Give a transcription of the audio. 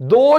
2